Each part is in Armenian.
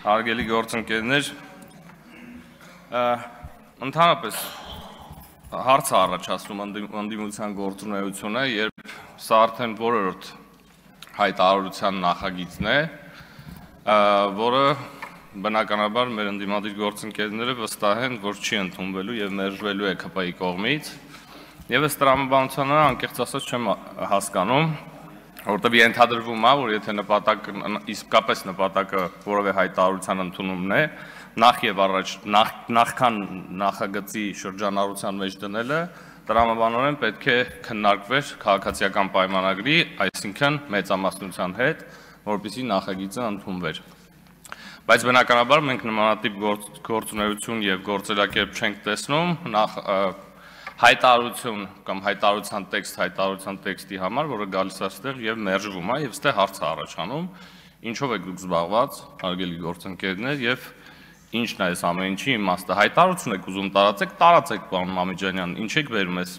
Հարգելի գործընկերներ, ընդհանրապես հարց է առաջացնում ընդդիմության գործունեությունը, երբ սա արդեն որրորդ հայտարարության նախագիծն է, որը բնականաբար մեր ընդդիմադիր գործընկերները վստահ են, որ չի ընդունվելու եւ մերժվելու է ԿՊ-ի կողմից, եւ ըստ տրամաբանությանը անկեղծ ասած չեմ հասկանում, որտեղ ենթադրվում է, որ եթե իսկապես նպատակը որևէ հայտարարության ընդունումն է, նախ եւ առաջ նախքան նախագծի շրջանառության մեջ դնելը, տրամաբանորեն պետք է քննարկվեր քաղաքացիական պայմանագրի, այսինքն մեծամասնության հետ, որպեսզի նախագիծը ընդունվեր։ Բայց բնականաբար մենք նմանատիպ գործունեություն եւ գործելակերպ չենք տեսնում, հայտարարություն կամ հայտարարության տեքստի համար, որը գալիս է այստեղ եւ մերժվում է, եւ այստեղ հարց է առաջանում, ինչով եք դուք զբաղված, հարգելի գործընկերներ, եւ ինչն է այս ամեն ինչի իմաստը։ Հայտարարություն եք ուզում տարածեք, պարոն Մամեջանյան, ինչ եք վերում այս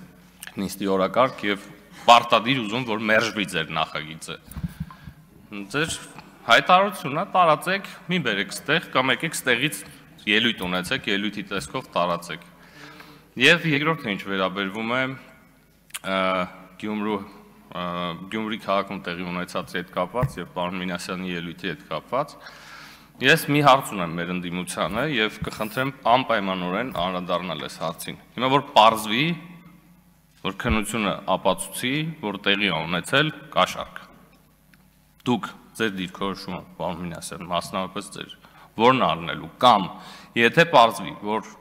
նիստի օրակարգ եւ պարտադիր ուզում, որ մերժվի ձեր նախագիծը։ Ձեր հայտարարությունն է, տարածեք, մի բերեք այստեղ կամ եկեք այստեղից ելույթ ունեցեք, ելույթի տեսքով տարածեք։ Եվ երկրորդը ինչ վերաբերվում է Գյումրի քաղաքում տեղի ունեցածի հետ կապված եւ պարոն Մինասյանի ելույթի հետ կապված, ես մի հարց ունեմ մեր ընդդիմությանը եւ կխնդրեմ անպայմանորեն անդրադառնալ այս հարցին։ Հիմա որ պարզվի, որ քննությունը ապացուցի, որ տեղի է ունեցել կաշառք։ Դուք ձեր դիրքորոշումը, պարոն Մինասյան, մասնավորապես ձեր, որն առնելու կամ եթե պարզվի, որ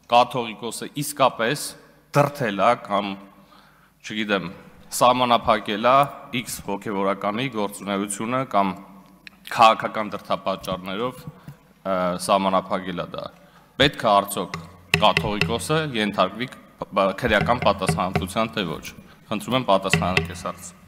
կաթողիկոսը իսկապես դրթել է կամ, չգիտեմ, սահմանափակել է X հոգևորականի գործունեությունը կամ քաղաքական դրդապատճառներով սահմանափակել է դա։ Պետք է արդյոք կաթողիկոսը ենթարկվի քրեական պատասխանատվության, թե ոչ։ Խնդրում եմ պատասխանեք այս հարցին։